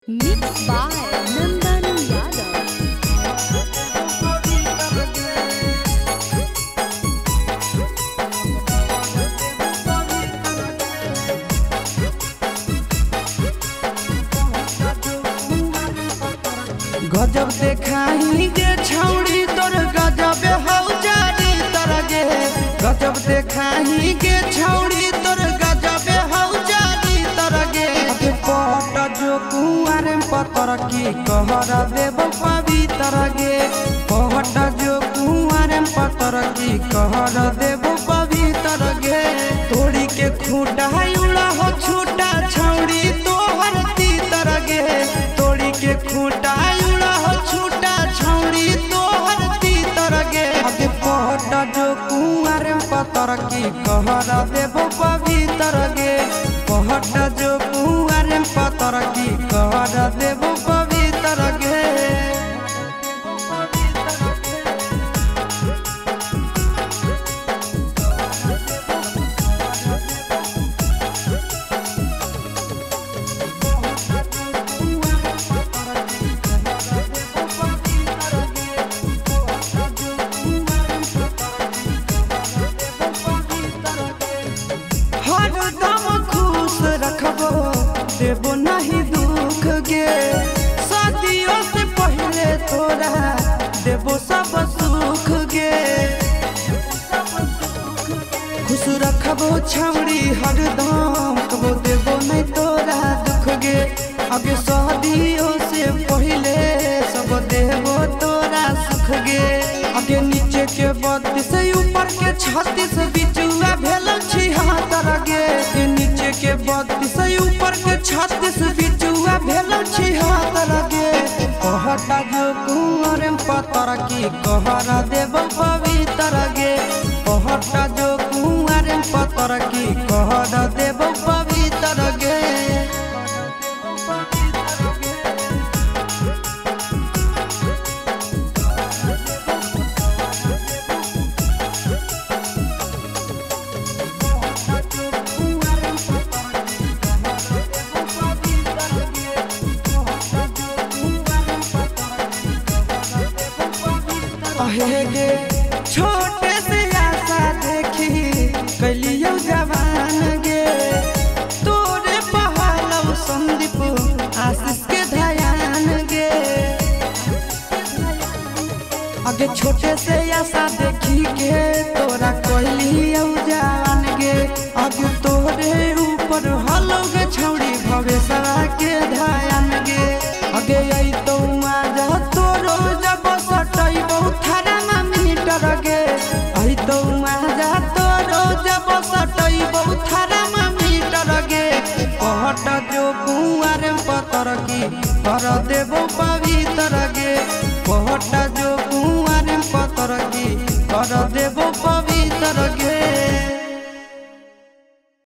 Mixed by Nandan Yadav. गजब देखाई गे छौड़ी तोर गजब हौ जारी तरगे। गजब देखाई गे छौड़ी तोर गजब हौ जारी तरगे। पट जो कुआर पतर की कहर देव पवित्र गे। पट जो कुआर पतर की कहर देव पवित्र गे। तोड़ी के खूटा उड़ा हो छूटा छौड़ी तोहर तीतर गे। तोड़ी के खूटा पट जो कुआर पतर की कहर देव पवित्र गे। पट जो कुआर पतर की कहर देव पवित्र गे। रखबो देबो नहीं दुख गे। शादियों से पहले तोरा देबो सब सुख गे। खुश रखबो छौड़ी हरदम कबो देबो नहीं तोरा दुख गे। आगे शादियों से पहले सब देबो तोरा सुख गे। आगे नीचे के 32 ऊपर के 36 बिचुआ भेल 76 गे। नीचे के 32 ऊपर के 36 बिचुआ भेल 76 गे। कहटा जो कुआर पतर की कहर देव पवित्र गे। कहटा जो कुआर पतर की कहर देव पवित्र गे। गे छोटे से आशा देखी कलियो जवान गे। तोरे पहलव संदीप आशीष के ध्यान गे। आगे छोटे से आशा देखी के तोरा कलियो जवान गे। आगे तोरे ऊपर हलो गे छौड़ी भवेशवा के ध्यान गे। आगे आई तो आजा तोरो जब सटई बहुत गे। आई तो आजा तोरो जब सटई बहुत मीटर गे। कहट जो कुआर पतर की कर देव पवित्र।